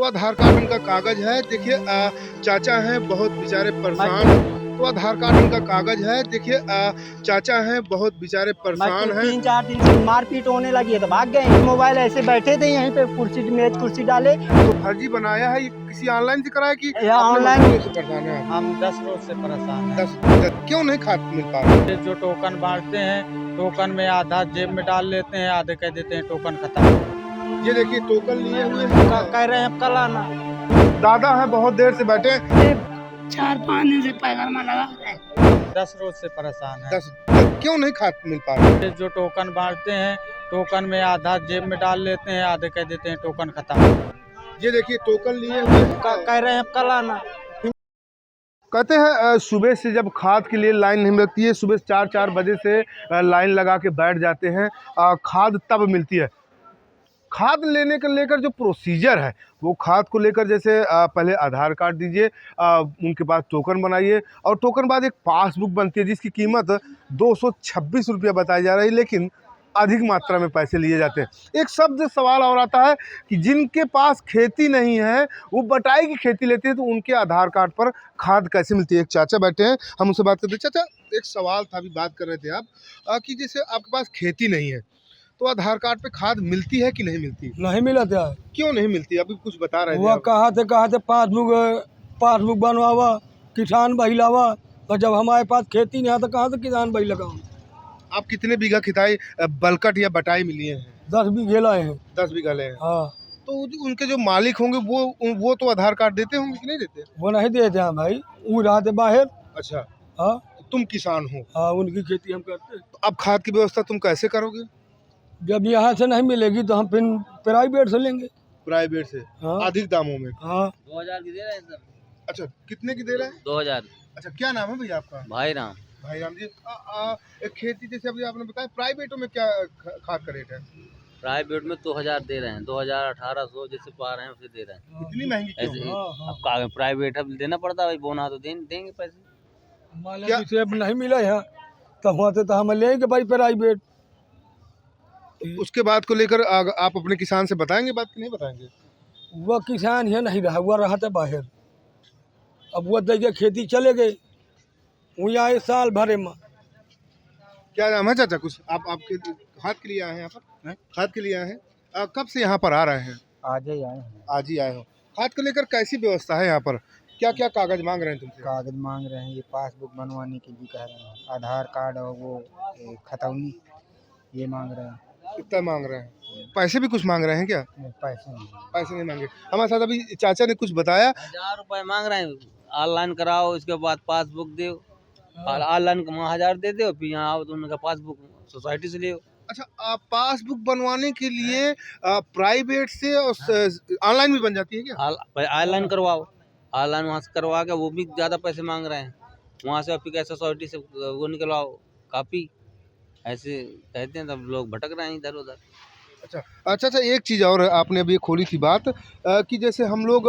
तो आधार कार्ड उनका कागज है। देखिए चाचा हैं बहुत बेचारे परेशान। तो आधार कार्ड उनका कागज है। देखिए चाचा हैं बहुत बेचारे परेशान हैं। 3-4 दिन से मारपीट होने लगी है तो भाग गए। मोबाइल ऐसे बैठे थे यहीं पे कुर्सी मेज कुर्सी डाले। तो फर्जी बनाया है, ये किसी ऑनलाइन से कराया कि या अपने ऑनलाइन मजदूरी से परेशान है? हम 10 रोज से परेशान हैं। 10 क्यों नहीं खाद मिल पा रहा? ये जो टोकन बांटते हैं, टोकन में आधा जेब में डाल लेते हैं, आधे कह देते हैं टोकन खत्म। ये देखिए टोकन लिए हुए हैं। कह रहे हैं कल आना। दादा है बहुत देर से बैठे। 4-5 दिन से पैगामा लगा है। 10 रोज से परेशान है। 10 क्यों नहीं खाद मिल पा रहा? ये जो टोकन बांटते हैं, टोकन में आधा जेब में डाल लेते हैं, आधे कह देते हैं टोकन खत्म। ये देखिए टोकन लिए हुए हैं। कह रहे हैं कल आना। कहते हैं सुबह से जब खाद के लिए लाइन नहीं मिलती है, सुबह 4-4 बजे से लाइन लगा के बैठ जाते हैं। खाद तब मिलती है। खाद लेने को लेकर जो प्रोसीजर है वो खाद को लेकर जैसे पहले आधार कार्ड दीजिए, उनके पास टोकन बनाइए और टोकन बाद एक पासबुक बनती है जिसकी कीमत 226 रुपया बताई जा रही है, लेकिन अधिक मात्रा में पैसे लिए जाते हैं। एक शब्द सवाल और आता है कि जिनके पास खेती नहीं है वो बटाई की खेती लेते हैं, तो उनके आधार कार्ड पर खाद कैसे मिलती है? एक चाचा बैठे हैं, हम उनसे बात करते हैं। चाचा एक सवाल था, अभी बात कर रहे थे आप कि जैसे आपके पास खेती नहीं है तो आधार कार्ड पे खाद मिलती है कि नहीं मिलती? नहीं मिला था। क्यों नहीं मिलती? अभी कुछ बता रहे थे वो आप। कहा थे पासबुक बनवावा, किसान भाई लावा। तो जब हमारे पास खेती नहीं है तो कहाँ से किसान भाई लगाओ? आप कितने बीघा खिताई बलकट या बटाई में लिए हैं? 10 बीघे लाए हैं। 10 बीघा ले हैं। हाँ, तो उनके जो मालिक होंगे वो तो आधार कार्ड देते होंगे कि नहीं देते? वो नहीं देते हैं भाई, वो रहते बाहर। अच्छा, हाँ तो तुम किसान हो। हाँ, उनकी खेती हम करते हैं। तो अब खाद की व्यवस्था तुम कैसे करोगे? जब यहाँ से नहीं मिलेगी तो हम फिर प्राइवेट से लेंगे। प्राइवेट से? हाँ। अधिक दामों में? हाँ, 2000 की दे रहे हैं सर। अच्छा, कितने की दे रहे हैं? 2000। अच्छा, क्या नाम है भैया आपका? भाई राम। भाई राम जी। एक खेती जैसे अभी आपने बताया, प्राइवेटों में क्या खाद का रेट है? प्राइवेट में 2000 दे रहे हैं, 2000 1800 जैसे पा रहे हैं उसे दे रहे हैं। इतनी महंगी क्यों? ऐसे हाँ, हाँ। अब प्राइवेट है देना पड़ता है भाई, बोना तो देंगे पैसे। मान क्या? लीजिए अब नहीं मिला यहाँ तो वहाँ से तो हम लेंगे भाई प्राइवेट। उसके बाद को लेकर आप अपने किसान से बताएंगे बात कि नहीं बताएंगे? वह किसान यहाँ नहीं रहा, वह रहा था बाहर। अब वो देखिए खेती चले गए, वो आए साल भरे में। क्या नाम है चाचा? कुछ आपके खाद के लिए आए हैं यहाँ पर? खाद के लिए आए हैं? कब से यहाँ पर आ रहे हैं? आज ही आए हैं। आज ही आए हो। खाद को लेकर कैसी व्यवस्था है यहाँ पर? क्या क्या कागज मांग रहे हैं तुमसे? कागज मांग रहे हैं, ये पासबुक बनवाने के लिए कह रहे हैं, आधार कार्ड और वो खतौनी ये मांग रहे हैं। कितना मांग रहे हैं? पैसे भी कुछ मांग रहे हैं क्या? पैसे नहीं। पैसे नहीं मांगे। हमारे साथ अभी चाचा ने कुछ बताया। 1000 रुपए मांग रहे हैं, ऑनलाइन कराओ, उसके बाद पासबुक दो। ऑनलाइन 1000 दे दो, फिर यहाँ आओ तो उनका पासबुक सोसाइटी से ले। अच्छा, पासबुक बनवाने के लिए प्राइवेट से और ऑनलाइन भी बन जाती है क्या? ऑनलाइन करवाओ, ऑनलाइन वहाँ से करवा के वो भी ज़्यादा पैसे मांग रहे हैं। वहाँ से फिर कैसे सोसाइटी से वो निकलवाओ कापी, ऐसे कहते हैं, तब लोग भटक रहे हैं इधर उधर। अच्छा, एक चीज़ और आपने अभी खोली थी बात कि जैसे हम लोग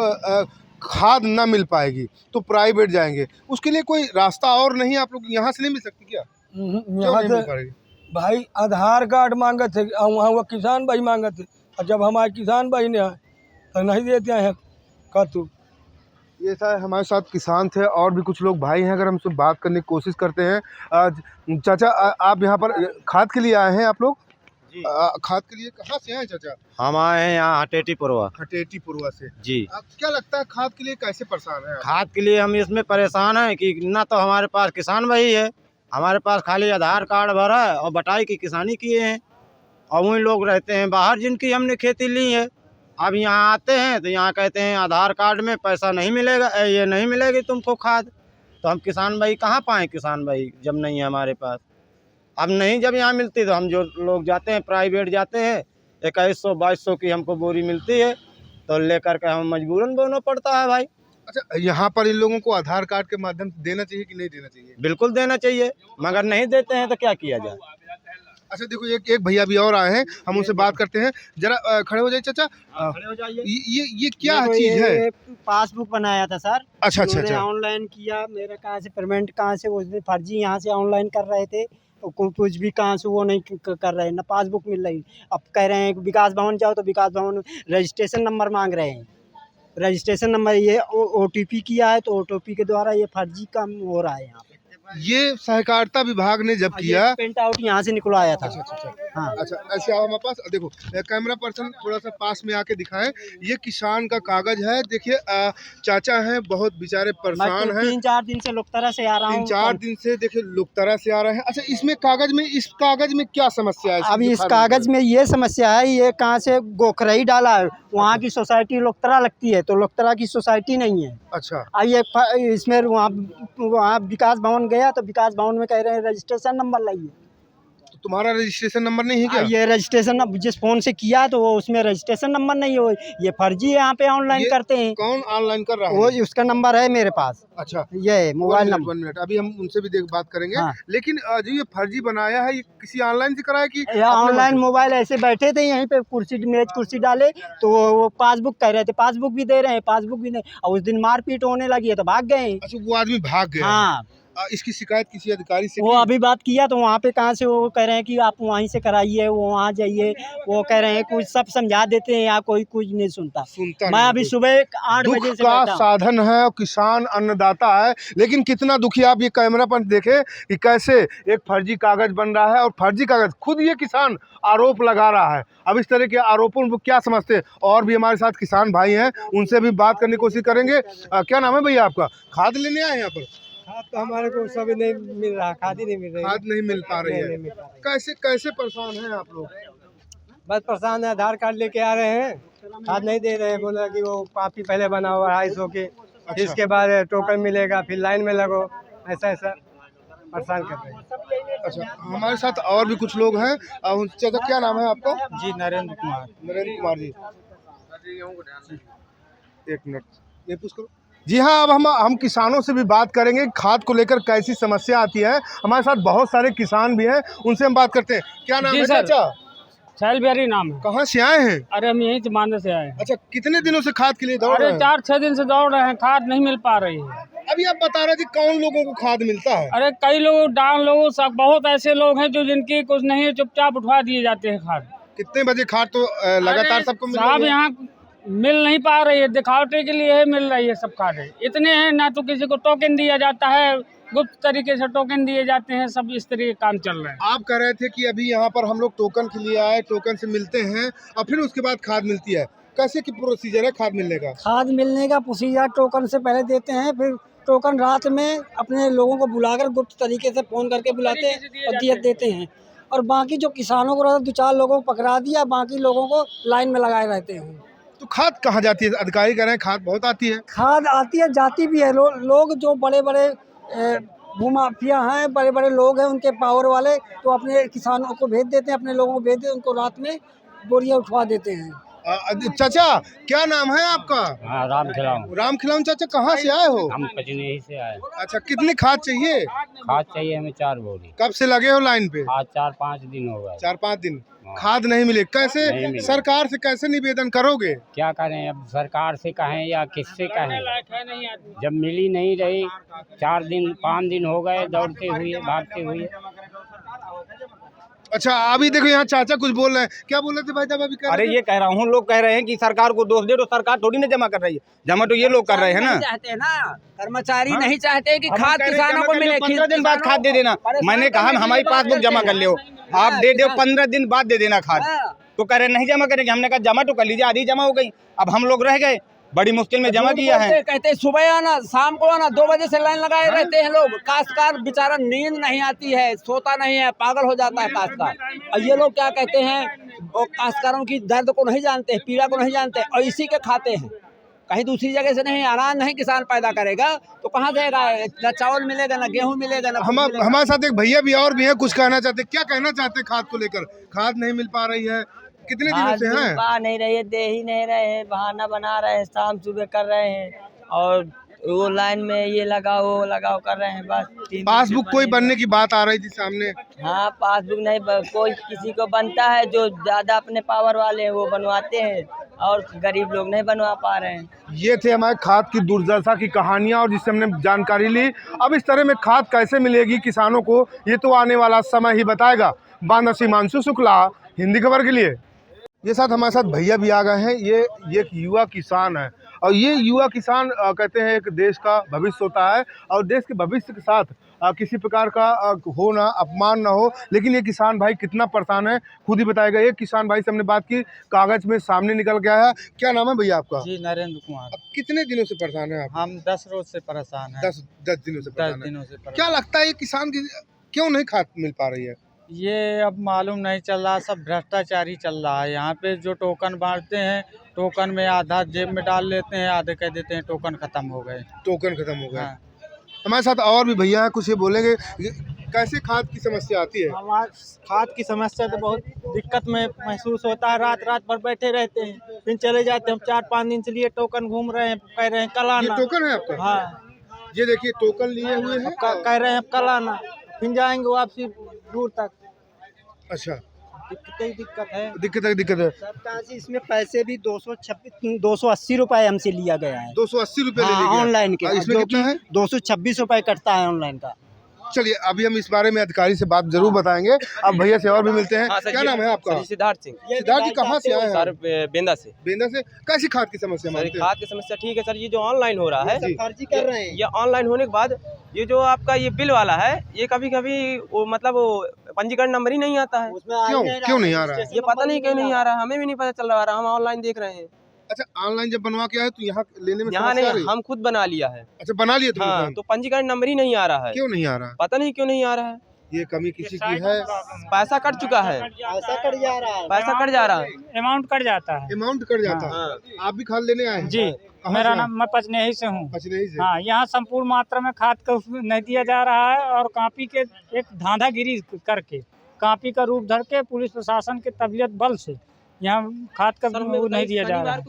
खाद ना मिल पाएगी तो प्राइवेट जाएंगे, उसके लिए कोई रास्ता और नहीं? आप लोग यहाँ से नहीं मिल सकती क्या? क्यों यहाँ नहीं मिल से पाएगी? भाई आधार कार्ड मांगे थे और वहाँ वो किसान भाई मांगे थे, और जब हमारे किसान भाई ने आए तो नहीं देते हैं। का तू ये था हमारे साथ किसान थे और भी कुछ लोग भाई हैं, अगर हमसे बात करने की कोशिश करते हैं। चाचा आप यहाँ पर खाद के लिए आए हैं आप लोग? खाद के लिए कहाँ से आए चाचा? हम आए हैं यहाँ हटेटी पुरवा। हटेटी पुरवा से जी। क्या लगता है खाद के लिए कैसे परेशान है? खाद के लिए हम इसमें परेशान हैं कि ना तो हमारे पास किसान भाई है, हमारे पास खाली आधार कार्ड भरा है और बटाई की किसानी किए हैं, और वही लोग रहते हैं बाहर जिनकी हमने खेती ली है। अब यहाँ आते हैं तो यहाँ कहते हैं आधार कार्ड में पैसा नहीं मिलेगा, ये नहीं मिलेगी तुमको खाद। तो हम किसान भाई कहाँ पाएँ किसान भाई जब नहीं है हमारे पास। अब नहीं जब यहाँ मिलती तो हम जो लोग जाते हैं प्राइवेट जाते हैं, 2100-2200 की हमको बोरी मिलती है, तो लेकर के हम मजबूरन बोना पड़ता है भाई। अच्छा, यहाँ पर इन लोगों को आधार कार्ड के माध्यम से देना चाहिए कि नहीं देना चाहिए? बिल्कुल देना चाहिए, मगर नहीं देते हैं तो क्या किया जाए। अच्छा देखो, एक भैया भी और आए हैं, हम उनसे बात करते हैं। जरा खड़े हो जाइए चाचा। खड़े हो जाइए। ये क्या चीज़ है? पासबुक बनाया था सर। अच्छा। ऑनलाइन किया, मेरा कहाँ से पेमेंट कहाँ से उसने फर्जी यहाँ से ऑनलाइन कर रहे थे, कुछ भी कहाँ से वो नहीं कर रहे हैं, ना पासबुक मिल रही। अब कह रहे हैं विकास भवन जाओ तो विकास भवन रजिस्ट्रेशन नंबर मांग रहे हैं। रजिस्ट्रेशन नंबर ये OTP किया है, तो OTP के द्वारा ये फर्जी काम हो रहा है यहाँ पे। ये सहकारिता विभाग ने जब किया, प्रिंट आउट यहाँ से निकलवाया था। हाँ, अच्छा ऐसे आओ हमारे पास, देखो कैमरा पर्सन थोड़ा सा पास में आके दिखाएं, ये किसान का कागज है। देखिए चाचा हैं, बहुत बेचारे परेशान हैं, 3-4 दिन से लोकतरा से आ रहा हूँ। 3-4 दिन से देखिए लोकतरा से आ रहे हैं। अच्छा इसमें कागज में, इस कागज में क्या समस्या है? अभी इस कागज में ये समस्या है, ये कहाँ से गोखरई डाला है, वहाँ की सोसाइटी लोकतरा लगती है, तो लोकतरा की सोसाइटी नहीं है। अच्छा अब ये इसमें वहाँ विकास भवन गया, तो विकास भवन में कह रहे हैं रजिस्ट्रेशन नंबर लाइए। तो तुम्हारा रजिस्ट्रेशन नंबर नहीं है क्या? ये रजिस्ट्रेशन जिस फोन से किया तो वो उसमें रजिस्ट्रेशन नंबर नहीं है, ये फर्जी है। यहाँ पे ऑनलाइन करते हैं। कौन ऑनलाइन कर रहा है? वो उसका नंबर है मेरे पास। अच्छा ये मोबाइल नंबर। 1 मिनट, अभी हम उनसे भी बात करेंगे। हाँ। लेकिन जो ये फर्जी बनाया है, ये किसी ऑनलाइन से कराया कि ऑनलाइन मोबाइल ऐसे बैठे थे यहीं पे, मेज कुर्सी डाले, तो वो पासबुक कह रहे थे, पासबुक भी दे रहे हैं, पासबुक भी नहीं। और उस दिन मारपीट होने लगी है तो भाग गए। अच्छा वो आदमी भाग गया। हाँ, इसकी शिकायत किसी अधिकारी से वो की? अभी बात किया तो वहाँ पे कहाँ से वो कह रहे हैं कि आप वहीं से कराइए, वो वहाँ जाइए। वो कह रहे हैं कुछ सब समझा देते हैं, या कोई कुछ नहीं सुनता। मैं नहीं, अभी सुबह 8 दुख बजे से का बैठा हूँ। साधन है और किसान अन्नदाता है, लेकिन कितना दुखी आप ये कैमरा पर देखें कि कैसे एक फर्जी कागज बन रहा है। और फर्जी कागज खुद ये किसान आरोप लगा रहा है। अब इस तरह के आरोपों को क्या समझते हैं? और भी हमारे साथ किसान भाई हैं, उनसे भी बात करने की कोशिश करेंगे। क्या नाम है भैया आपका? खाद लेने आए हैं यहाँ पर? खाद तो हमारे को सब नहीं मिल रहा, खाद ही नहीं मिल रही। खाद नहीं मिल पा रही है। कैसे कैसे परेशान हैं आप लोग? बस परेशान है, आधार कार्ड लेके आ रहे हैं, खाद नहीं दे रहे हैं। बोला कि वो काफी पहले बना हुआ 250 के, इसके बाद टोकन मिलेगा, फिर लाइन में लगो, ऐसा ऐसा परेशान कर रहे हैं। अच्छा हमारे साथ और भी कुछ लोग हैं। चाचा क्या नाम है आपका? जी नरेंद्र कुमार। नरेंद्र कुमार जी, एक मिनट ये पूछ करो। जी हाँ, अब हम किसानों से भी बात करेंगे, खाद को लेकर कैसी समस्या आती है। हमारे साथ बहुत सारे किसान भी हैं, उनसे हम बात करते हैं। क्या नाम है चाचा? छैलबेरी नाम है। कहाँ से आए हैं? अरे हम यहीं जमाने से आए हैं। अच्छा कितने दिनों से खाद के लिए दौड़ रहे अरे हैं? 4-6 दिन से दौड़ रहे हैं, खाद नहीं मिल पा रही है। अभी आप बता रहे थे कौन लोगों को खाद मिलता है? अरे कई लोग, डांग लोग, सब बहुत ऐसे लोग हैं जो जिनकी कुछ नहीं है, चुपचाप उठवा दिए जाते हैं खाद। कितने बजे खाद तो लगातार सबको मिल साहब रही है? यहाँ मिल नहीं पा रही है, दिखावटे के लिए है मिल रही है सब खादें। इतने हैं ना, तो किसी को टोकन दिया जाता है, गुप्त तरीके से टोकन दिए जाते हैं, सब इस तरह के काम चल रहे हैं। आप कह रहे थे कि अभी यहाँ पर हम लोग टोकन के लिए आए, टोकन से मिलते हैं और फिर उसके बाद खाद मिलती है। कैसे की प्रोसीजर है खाद मिलने का? खाद मिलने का प्रोसीजर टोकन से पहले देते हैं, फिर टोकन रात में अपने लोगों को बुलाकर गुप्त तरीके से फ़ोन करके बुलाते हैं और दिए देते हैं। और बाकी जो किसानों को 2-4 लोगों को पकड़ा दिया, बाकी लोगों को लाइन में लगाए रहते हैं। तो खाद कहाँ जाती है? अधिकारी कह रहे हैं खाद बहुत आती है। खाद आती है, जाती भी है। लोग जो बड़े बड़े भूमाफिया हैं, बड़े बड़े लोग हैं, उनके पावर वाले, तो अपने किसानों को भेज देते हैं, अपने लोगों को भेज देते हैं, उनको रात में बोरियां उठवा देते हैं। चाचा क्या नाम है आपका? हाँ, राम खिलाऊं। राम खिलाऊं। चाचा कहाँ से आए हो? हम कचनी से आए। अच्छा कितनी खाद चाहिए? खाद चाहिए हमें 4 बोरी। कब से लगे हो लाइन पे? आज 4-5 दिन हो गए। 4-5 दिन खाद नहीं मिले। कैसे नहीं मिले। सरकार से कैसे निवेदन करोगे? क्या करें, अब सरकार से कहें या किससे कहें, जब मिली नहीं रही। 4 दिन 5 दिन हो गए दौड़ते हुए, भागते हुए। अच्छा अभी देखो यहाँ चाचा कुछ बोल रहे हैं। क्या बोल रहे थे भाई साहब अभी? अरे ये कह रहा हूँ, लोग कह रहे हैं कि सरकार को दोष दे, तो सरकार थोड़ी ना जमा कर रही है, जमा तो ये लोग कर रहे हैं ना। चाहते हैं ना, कर्मचारी नहीं चाहते कि खाद हम किसानों को मिले। 15 दिन बाद खाद दे देना। मैंने कहा हमारी पासबुक जमा कर ले, आप दे दो 15 दिन बाद दे देना खाद। तो कह रहे नहीं जमा करेंगे। हमने कहा जमा तो कर लीजिए, आधी जमा हो गई, अब हम लोग रह गए, बड़ी मुश्किल में जमा किया है। कहते सुबह आना, शाम को आना, 2 बजे से लाइन लगाए रहते हैं लोग। काश्तकार बेचारा नींद नहीं आती है, सोता नहीं है, पागल हो जाता है काश्तकार। और ये लोग क्या कहते हैं, वो काश्तकारों की दर्द को नहीं जानते, पीड़ा को नहीं जानते, और इसी के खाते हैं। कहीं दूसरी जगह से नहीं, अनाज नहीं किसान पैदा करेगा तो कहाँ देगा? ना चावल मिलेगा, ना गेहूँ मिलेगा, ना हमारे साथ एक भैया भी और भी है, कुछ कहना चाहते हैं। क्या कहना चाहते हैं खाद को लेकर? खाद नहीं मिल पा रही है, कितने दिनों से हैं? पा नहीं रही है, दे ही नहीं रहे हैं, बहाना बना रहे हैं, शाम सुबह कर रहे हैं, और वो लाइन में ये लगाओ वो लगाओ कर रहे हैं। बस पासबुक कोई बनने की बात आ रही थी सामने। हाँ, पासबुक नहीं कोई किसी को बनता है, जो ज्यादा अपने पावर वाले हैं वो बनवाते हैं, और गरीब लोग नहीं बनवा पा रहे हैं। ये थे हमारे खाद की दुर्दशा की कहानियां, और जिससे हमने जानकारी ली। अब इस तरह में खाद कैसे मिलेगी किसानों को, ये तो आने वाला समय ही बताएगा। बांदा से हिमांशु शुक्ला, हिंदी खबर के लिए। ये साथ हमारे साथ भैया भी आ गए हैं। ये एक युवा किसान है और ये युवा किसान कहते हैं एक देश का भविष्य होता है और देश के भविष्य के साथ किसी प्रकार का हो ना अपमान ना हो, लेकिन ये किसान भाई कितना परेशान है खुद ही बताएगा। एक किसान भाई से हमने बात की, कागज में सामने निकल गया है। क्या नाम है भैया आपका? जी नरेंद्र कुमार। अब कितने दिनों से परेशान है आप? हम 10 रोज से परेशान हैं। 10 दिनों से 10 परेशान है। दिनों से परेशान। क्या लगता है ये किसान की क्यों नहीं खाद मिल पा रही है? ये अब मालूम नहीं चल रहा, सब भ्रष्टाचारी चल रहा है। यहाँ पे जो टोकन बांटते हैं, टोकन में आधा जेब में डाल लेते हैं, आधे कह देते हैं टोकन खत्म हो गए। टोकन खत्म हो गए। हाँ। हमारे साथ और भी भैया हैं, कुछ ये बोलेंगे कैसे खाद की समस्या आती है? हमारे खाद की समस्या तो बहुत दिक्कत में महसूस होता है। रात रात भर बैठे रहते हैं, फिर चले जाते हैं। हम 4-5 दिन से लिए टोकन घूम रहे हैं, कह रहे हैं कल ये आना। टोकन है आपका? हाँ, ये देखिए टोकन लिए हुए हैं। कह रहे हैं कल आना, फिर जाएंगे वापसी दूर तक। अच्छा, दिक्कत है। दिक्कत है। सरकार से इसमें पैसे भी 280 रुपए हमसे लिया गया है। 280 रुपए ले लिया ऑनलाइन के। इसमें कितना है? 226 रुपए कटता है ऑनलाइन का। चलिए अभी हम इस बारे में अधिकारी से बात जरूर बताएंगे। अब भैया से और भी मिलते हैं। क्या नाम है आपका? सिद्धार्थ सिंह। सिद्धार्थ जी कहाँ से आए हैं? सर बेंदा से। बेंदा से। कैसी खाद की समस्या मानते हैं? खाद की समस्या ठीक है सर, ये जो ऑनलाइन हो रहा है फर्जी कर रहे हैं। ये ऑनलाइन होने के बाद ये जो आपका ये बिल वाला है, ये कभी कभी वो मतलब पंजीकरण नंबर ही नहीं आता है। क्यों नहीं आ रहा है? ये पता नहीं क्यों नहीं आ रहा है, हमें भी नहीं पता चल रहा है। हम ऑनलाइन देख रहे हैं। अच्छा, ऑनलाइन जब बनवा के आए तो यहाँ लेने में यहाँ समस्या आ नहीं, रही है? हम खुद बना लिया है। अच्छा, बना लिए तुम? हाँ, तो पंजीकरण नंबर ही नहीं आ रहा है। क्यों नहीं आ रहा है? पता नहीं क्यों नहीं आ रहा है। ये कमी किसी की है? पैसा कट चुका है, पैसा कट जा रहा है। पैसा कट जा रहा है, अमाउंट कट जाता है। अमाउंट कट जाता है। आप भी खाद लेने आए हैं? जी, मेरा नाम, मैं पचनेही से हूँ। पचनेही से। हाँ, यहाँ संपूर्ण मात्रा में खाद का नहीं दिया जा रहा है और कापी के एक धांधागिरी करके, कापी का रूप धर के पुलिस प्रशासन के तबीयत बल से यहाँ खाद का वो नहीं दिया जा रहा है।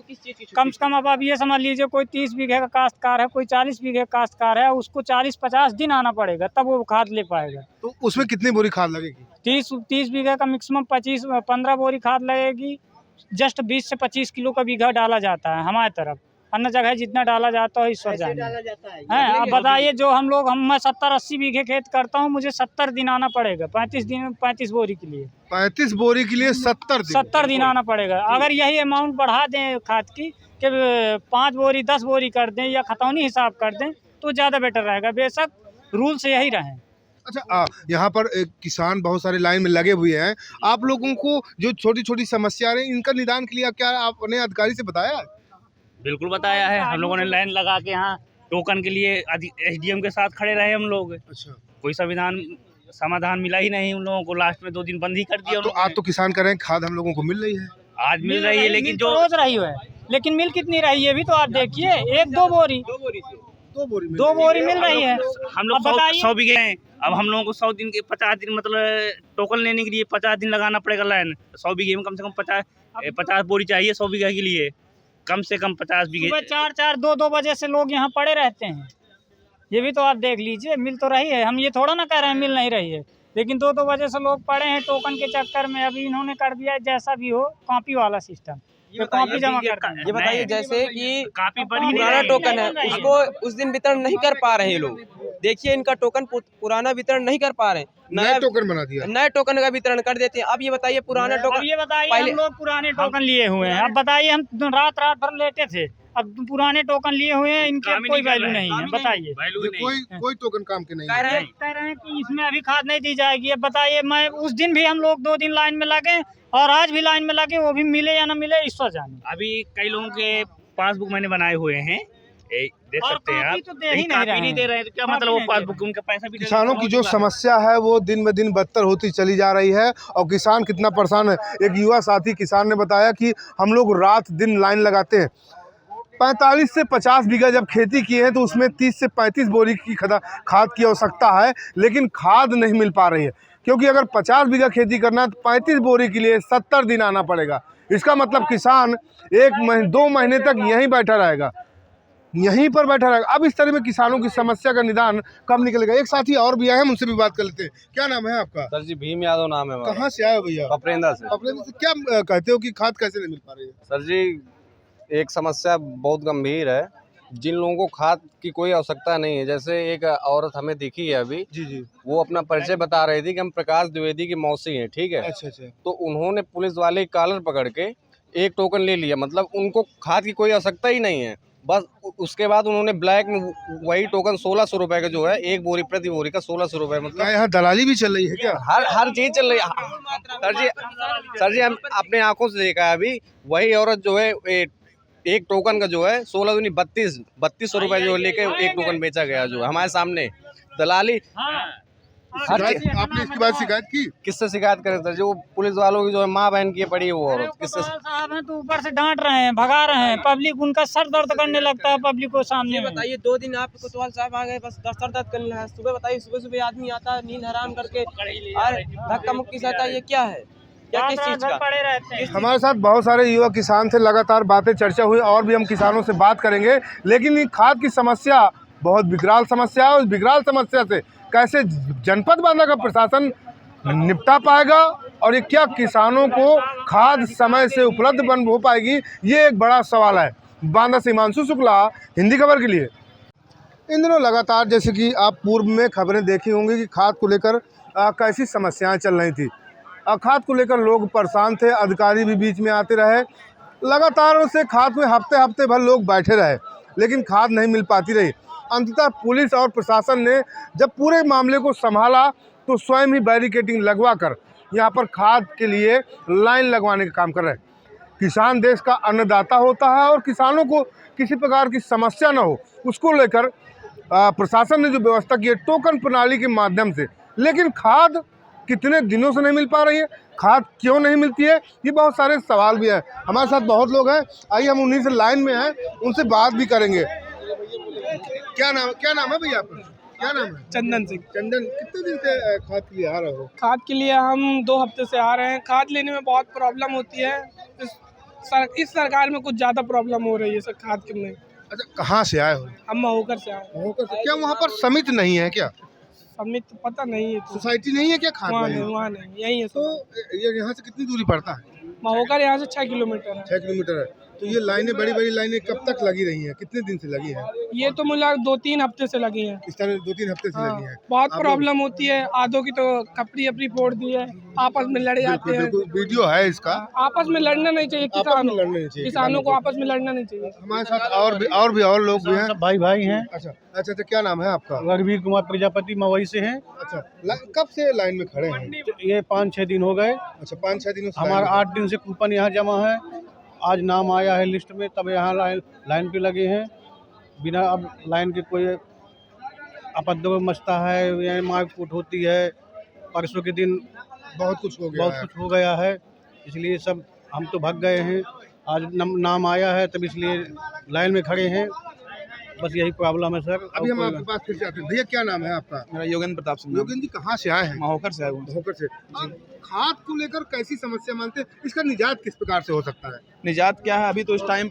कम से कम अब आप ये समझ लीजिए, कोई 30 बीघे का काश्तकार है, कोई 40 बीघे का काश्तकार है, उसको 40-50 दिन आना पड़ेगा तब वो खाद ले पाएगा। तो उसमें कितनी बोरी खाद लगेगी? 30 बीघे का मैक्सिमम 15 बोरी खाद लगेगी। जस्ट 20 से 25 किलो का बीघा डाला जाता है हमारे तरफ। अन्य जगह जितना डाला जाता है ईश्वर जाने है। अब बताइए, जो मैं 70-80 बीघे खेत करता हूँ, मुझे 70 दिन आना पड़ेगा। 35 बोरी के लिए 35 बोरी के लिए 70 दिन आना पड़ेगा। अगर यही अमाउंट बढ़ा दें खाद की कि 5 बोरी 10 बोरी कर दें या खतौनी हिसाब कर दें तो ज़्यादा बेटर रहेगा। बेशक रूल से यही रहें। अच्छा, यहाँ पर किसान बहुत सारे लाइन में लगे हुए हैं। आप लोगों को जो छोटी छोटी समस्या रही, इनका निदान के लिए क्या आपने अधिकारी से बताया? बिल्कुल बताया है। हम लोगों ने लाइन लगा के यहाँ टोकन के लिए SDM के साथ खड़े रहे हम लोग। अच्छा, कोई समाधान मिला ही नहीं उन लोगों को। लास्ट में 2 दिन बंद ही कर दिया। तो आज तो किसान कह रहे हैं खाद हम लोगों को मिल रही है। आज मिल रही है, लेकिन जो रोज रही है, लेकिन मिल कितनी रही है भी तो आप देखिए। 1-2 बोरी 2 बोरी मिल रही है। हम लोग 100 बीघे हैं। अब हम लोगों को 100 दिन के 50 दिन मतलब टोकन लेने के लिए 50 दिन लगाना पड़ेगा लाइन। 100 बीघे में कम से कम 50 बोरी चाहिए 100 बीघे के लिए, कम से कम 50 बीघे। 4-4 2-2 बजे से लोग यहाँ पड़े रहते हैं। ये भी तो आप देख लीजिए, मिल तो रही है। हम ये थोड़ा ना कह रहे हैं मिल नहीं रही है, लेकिन 2-2 बजे से लोग पड़े हैं टोकन के चक्कर में। अभी इन्होंने कर दिया है जैसा भी हो कॉपी वाला सिस्टम, कॉपी जमा करते हैं। ये बताइए, जैसे कि काफी बड़ी पुराना टोकन है उसको उस दिन वितरण नहीं कर पा रहे हैं लोग। देखिए, इनका टोकन पुराना वितरण नहीं कर पा रहे हैं, नया टोकन बना दिया, नए टोकन का वितरण कर देते हैं। अब ये बताइए, पुराना टोकन, ये बताइए हम लोग पुराने टोकन लिए हुए हैं। अब बताइए, हम रात भर लेटे थे, अब पुराने टोकन लिए हुए हैं, इनके कोई वैल्यू नहीं है। बताइए, कोई टोकन काम के नहीं कह रहे हैं कि इसमें अभी खाद नहीं दी जाएगी। अब बताइए, मैं उस दिन भी हम लोग 2 दिन लाइन में लगे और आज भी लाइन में लगे, वो भी मिले या ना मिले ईश्वर जाने। अभी कई लोगों के पासबुक मैंने बनाए हुए हैं, देख सकते हैं आप। तो नहीं दे रहे हैं, तो क्या मतलब वो पासबुक उनका पैसा भी। किसानों की जो समस्या है वो दिन ब दिन बदतर होती चली जा रही है और किसान कितना परेशान है। एक युवा साथी किसान ने बताया कि हम लोग रात दिन लाइन लगाते हैं। 45 से 50 बीघा जब खेती किए हैं तो उसमें 30 से 35 बोरी की खाद की आवश्यकता है, लेकिन खाद नहीं मिल पा रही है। क्योंकि अगर 50 बीघा खेती करना है तो 35 बोरी के लिए 70 दिन आना पड़ेगा। इसका मतलब किसान 2 महीने तक यहीं बैठा रहेगा, यहीं पर बैठा रहेगा। अब इस तरह में किसानों की समस्या का निदान कब निकलेगा? एक साथी और भी आए हैं, उनसे भी बात कर लेते हैं। क्या नाम है आपका? सर जी भीम यादव नाम है। कहाँ से आए हो भैया? कपरेंदा से। कपरेंदा से। क्या कहते हो कि खाद कैसे नहीं मिल पा रही है? सर जी, एक समस्या बहुत गंभीर है। जिन लोगों को खाद की कोई आवश्यकता नहीं है, जैसे एक औरत हमें दिखी है अभी, जी, वो अपना परिचय बता रही थी कि हम प्रकाश द्विवेदी की मौसी हैं, ठीक है। अच्छा। तो उन्होंने पुलिस वाले कॉलर पकड़ के एक टोकन ले लिया, मतलब उनको खाद की कोई आवश्यकता ही नहीं है। बस उसके बाद उन्होंने ब्लैक में वही टोकन 1600 रुपए का जो है, एक बोरी प्रति बोरी का 1600 रुपए, मतलब यहाँ दलाली भी चल रही है क्या? हर चीज चल रही है। सर जी हम अपने आंखों से देखा है अभी, वही औरत जो है एक टोकन का जो है 16 दूनी 3200 रुपए जो लेके एक टोकन बेचा गया, जो हमारे सामने दलाली। आपने इसके बाद शिकायत की? किससे शिकायत करें सर? जो पुलिस वालों की जो है माँ बहन की पड़ी है वो औरत, किससे? साहब हैं तो ऊपर से डांट रहे हैं, भगा रहे हैं, पब्लिक उनका सर दर्द करने लगता है पब्लिक को सामने। बताइए 2 दिन आप कोतवाल साहब आ गए, बस सर दर्द करने लगा। सुबह बताइए, सुबह आदमी आता है नींद हराम करके और धक्का मुक्की से आता है, ये क्या है? क्या किस चीज का? पड़े रहते हैं। हमारे साथ बहुत सारे युवा किसान थे, लगातार बातें चर्चा हुई और भी हम किसानों से बात करेंगे, लेकिन ये खाद की समस्या बहुत विकराल समस्या है। उस विकराल समस्या से कैसे जनपद बांदा का प्रशासन निपटा पाएगा और ये क्या किसानों को खाद समय से उपलब्ध हो पाएगी, ये एक बड़ा सवाल है। बांदा से हिमांशु शुक्ला, हिंदी खबर के लिए। इन दिनों लगातार जैसे कि आप पूर्व में खबरें देखी होंगी कि खाद को लेकर कैसी समस्याएं चल रही थी। खाद को लेकर लोग परेशान थे, अधिकारी भी बीच में आते रहे, लगातार उसे खाद में हफ्ते भर लोग बैठे रहे, लेकिन खाद नहीं मिल पाती रही। अंततः पुलिस और प्रशासन ने जब पूरे मामले को संभाला तो स्वयं ही बैरिकेडिंग लगवाकर यहाँ पर खाद के लिए लाइन लगवाने का काम कर रहे हैं। किसान देश का अन्नदाता होता है और किसानों को किसी प्रकार की समस्या न हो, उसको लेकर प्रशासन ने जो व्यवस्था की है टोकन प्रणाली के माध्यम से, लेकिन खाद कितने दिनों से नहीं मिल पा रही है, खाद क्यों नहीं मिलती है, ये बहुत सारे सवाल भी हैं। हमारे साथ बहुत लोग हैं, आइए हम उन्हीं से लाइन में हैं, उनसे बात भी करेंगे। क्या नाम है भैया आपका? क्या नाम है? चंदन सिंह। चंदन, कितने दिन से खाद के लिए आ रहे हो? खाद के लिए हम 2 हफ्ते से आ रहे हैं। खाद लेने में बहुत प्रॉब्लम होती है, इस सरकार में कुछ ज़्यादा प्रॉब्लम हो रही है सर खाद के में। अच्छा, कहाँ से आए हो? हम महोकर से आए। महोकर से? क्या वहाँ पर समिति नहीं है क्या? समिति पता नहीं है, सोसाइटी नहीं है क्या खाद? वहाँ नहीं, यही है। तो ये यहाँ से कितनी दूरी पड़ता है? महोकर यहाँ से 6 किलोमीटर है। 6 किलोमीटर है। तो ये लाइनें, बड़ी लाइनें कब तक लगी रही हैं? कितने दिन से लगी हैं? ये तो मुझे 2-3 हफ्ते से लगी हैं। इस तरह 2-3 हफ्ते से लगी हैं। बहुत प्रॉब्लम होती है, आधों की तो कपड़ी फोड़ दी है, आपस में लड़ जाते हैं। वीडियो है इसका। आपस में लड़ना नहीं चाहिए, किसानों को आपस में लड़ना नहीं चाहिए। हमारे साथ और भी लोग भी हैं। भाई हैं। अच्छा, क्या नाम है आपका? रघुवीर कुमार प्रजापति, मवई से हैं। अच्छा, कब से लाइन में खड़े हैं? ये 5-6 दिन हो गए। अच्छा, 5-6 दिनों से। हमारा 8 दिन से कूपन यहाँ जमा है, आज नाम आया है लिस्ट में, तब यहाँ लाइन पे लगे हैं। बिना अब लाइन के कोई अपद्रव मचता है, यहाँ मारकूट होती है। परसों के दिन बहुत कुछ हो गया है, इसलिए सब हम तो भाग गए हैं। आज नाम आया है तब इसलिए लाइन में खड़े हैं, बस यही प्रॉब्लम है सर। अभी हम आपके पास फिर से आते हैं। भैया क्या नाम है आपका? मेरा योगेंद्र प्रताप सिंह। योगेंद्र जी कहाँ से आए हैं? महोकर से आए हूँ। महोकर से। खाद को लेकर कैसी समस्या मानते हैं, इसका निजात किस प्रकार से हो सकता है? निजात क्या है, अभी तो इस टाइम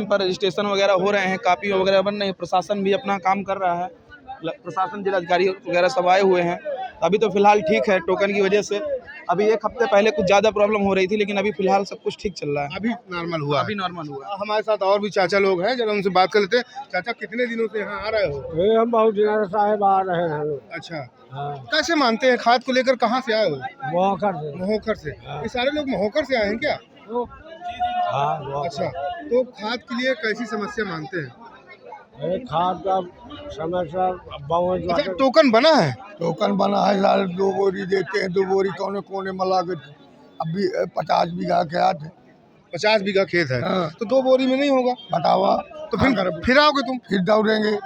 पर रजिस्ट्रेशन वगैरह हो रहे हैं, कापी वगैरह बन रही है, प्रशासन भी अपना काम कर रहा है, प्रशासन जिलाधिकारी वगैरह सब आए हुए हैं। अभी तो फिलहाल ठीक है, टोकन की वजह से अभी 1 हफ्ते पहले कुछ ज़्यादा प्रॉब्लम हो रही थी, लेकिन अभी फिलहाल सब कुछ ठीक चल रहा है। अभी नॉर्मल हुआ? अभी नॉर्मल हुआ। हमारे साथ और भी चाचा लोग हैं, जरा उनसे बात कर लेते हैं। चाचा, कितने दिनों से यहाँ आ रहे हो? हम बहुत दिनों से साहेब आ रहे हैं। अच्छा, कैसे मानते हैं खाद को लेकर? कहाँ से आए हो? महोकर से। ये सारे लोग महोकर से आए हैं क्या? अच्छा, तो खाद के लिए कैसी समस्या मानते हैं? खाद का समस्या बहुत। अच्छा, टोकन बना है? टोकन बना है यार, 2 बोरी देते हैं, 2 बोरी कोने मिला के। अभी 50 बीघा खेत है। 50 बीघा खेत है। तो 2 बोरी में नहीं होगा? बतावा तो फिर आओगे तुम? फिर दौड़ेंगे।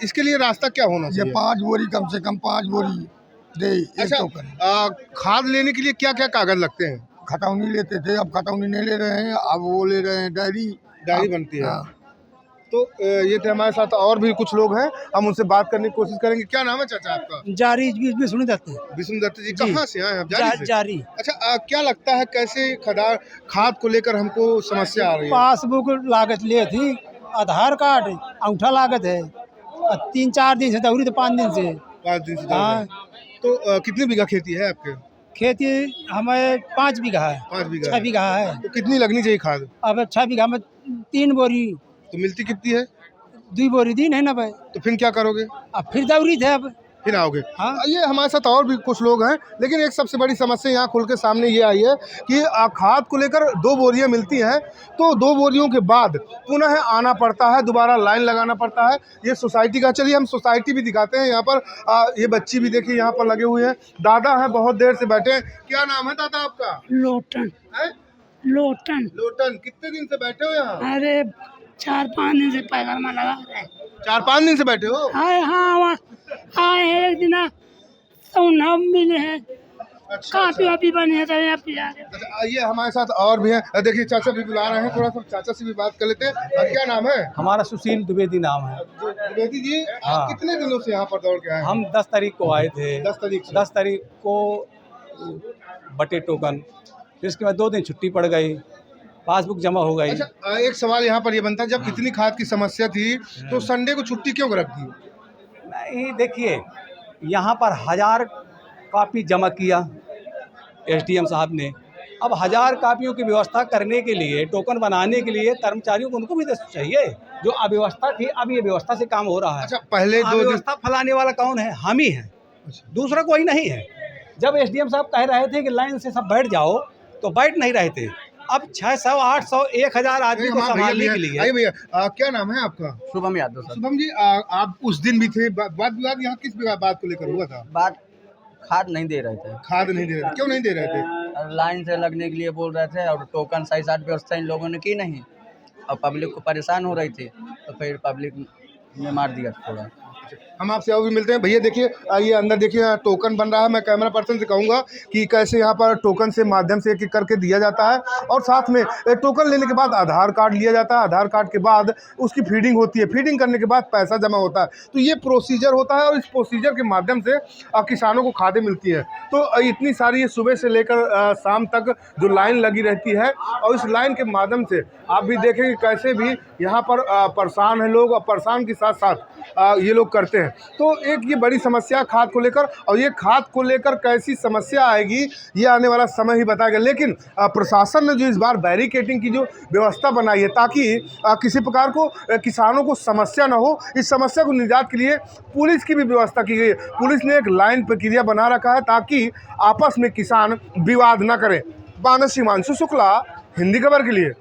इसके लिए रास्ता क्या होना चाहिए? 5 बोरी, कम से कम 5 बोरी दे। अच्छा, खाद लेने के लिए क्या क्या कागज लगते हैं? खतौनी लेते थे, अब खतौनी नहीं ले रहे हैं, अब वो ले रहे हैं डायरी बनती है। तो ये थे हमारे साथ और भी कुछ लोग हैं, हम उनसे बात करने की कोशिश करेंगे। क्या नाम है चाचा आपका? जारी विष्णु दत्त। विष्णु दत्त जी, कहाँ से आए हैं? जारी। अच्छा, क्या लगता है कैसे खाद को लेकर हमको समस्या आ रही है? पासबुक लागत ले थी, आधार कार्ड, अंगूठा लागत है, 3-4 दिन से दौरी, तो 5 दिन से। 5 दिन से। हाँ। तो कितनी बीघा खेती है आपके? खेती हमें 5 बीघा है। 5 बीघा? 6 बीघा है। तो कितनी लगनी चाहिए खाद? अब 6 बीघा में 3 बोरी। तो मिलती कितनी है? 2 बोरी दी नहीं ना भाई। तो फिर क्या करोगे? अब फिर दौरी थे, अब फिर आओगे। ये हमारे साथ और भी कुछ लोग हैं, लेकिन एक सबसे बड़ी समस्या यहाँ खुल के सामने ये आई है कि खाद को लेकर 2 बोरियाँ मिलती हैं, तो 2 बोरियों के बाद पुनः आना पड़ता है, दोबारा लाइन लगाना पड़ता है। ये सोसाइटी का, चलिए हम सोसाइटी भी दिखाते हैं। यहाँ पर ये बच्ची भी देखिए यहाँ पर लगे हुए हैं, दादा हैं बहुत देर से बैठे हैं। क्या नाम है दादा आपका? लोटन। लोटन। लोटन। कितने दिन से बैठे हो यहाँ? अरे 4-5 दिन से पैगामा लगा रहे हैं। 4-5 दिन से बैठे हो? हाँ आए हैं, एक दिन सोना मिले हैं, काफी वापी बने हैं, तब यहाँ पे जा रहे हैं। अच्छा, ये हमारे साथ और भी हैं। देखिए चाचा भी बुला रहे हैं, थोड़ा सा चाचा से भी बात कर लेते हैं। क्या नाम है? हमारा सुशील द्विवेदी नाम है। द्विवेदी जी, आप कितने दिनों से यहाँ पर दौड़ के आए? हम 10 तारीख को आए थे। 10 तारीख को बटे टोकन, फिर इसके बाद 2 दिन छुट्टी पड़ गई, पासबुक जमा हो गई। अच्छा, एक सवाल यहाँ पर ये बनता है, जब इतनी खाद की समस्या थी तो संडे को छुट्टी क्यों रख दी? नहीं, देखिए यहाँ पर 1000 कापी जमा किया एसडीएम साहब ने। अब 1000 कापियों की व्यवस्था करने के लिए, टोकन बनाने के लिए कर्मचारियों को उनको भी तो चाहिए। जो अव्यवस्था थी, अब ये व्यवस्था से काम हो रहा है। अच्छा, पहले 2 दिन व्यवस्था फैलाने वाला कौन है? हम ही हैं, दूसरा कोई नहीं है। जब एसडीएम साहब कह रहे थे कि लाइन से सब बैठ जाओ, तो बैठ नहीं रहे थे। अब 600, 800, 1000 आदमी को संभालने के लिए। आइए भैया, क्या नाम है आपका? शुभम यादव सर। शुभम जी, आप उस दिन भी थे, वाद विवाद यहाँ किस बात को लेकर हुआ था? बात खाद नहीं दे रहे थे। खाद नहीं दे रहे थे, क्यों नहीं दे रहे थे? लाइन से लगने के लिए बोल रहे थे, और टोकन सही साथ व्यवस्था इन लोगों ने की नहीं, और पब्लिक को परेशान हो रही थी, तो फिर पब्लिक ने मार दिया थोड़ा। हम आपसे और भी मिलते हैं। भैया देखिए, ये अंदर देखिए टोकन बन रहा है। मैं कैमरा पर्सन से कहूँगा कि कैसे यहाँ पर टोकन से माध्यम से एक करके दिया जाता है, और साथ में टोकन लेने के बाद आधार कार्ड लिया जाता है। आधार कार्ड के बाद उसकी फीडिंग होती है, फीडिंग करने के बाद पैसा जमा होता है। तो ये प्रोसीजर होता है, और इस प्रोसीजर के माध्यम से किसानों को खादें मिलती हैं। तो इतनी सारी सुबह से लेकर शाम तक जो लाइन लगी रहती है, और इस लाइन के माध्यम से आप भी देखेंगे कैसे भी यहाँ पर परेशान हैं लोग, और परेशान के साथ साथ ये लोग करते हैं। तो एक ये बड़ी समस्या खाद को लेकर, और ये खाद को लेकर कैसी समस्या आएगी ये आने वाला समय ही बताएगा। लेकिन प्रशासन ने जो इस बार बैरिकेडिंग की जो व्यवस्था बनाई है, ताकि किसी प्रकार को किसानों को समस्या ना हो, इस समस्या को निजात के लिए पुलिस की भी व्यवस्था की गई है। पुलिस ने एक लाइन प्रक्रिया बना रखा है, ताकि आपस में किसान विवाद न करें। बानस हिमांशु शुक्ला, हिंदी खबर के लिए।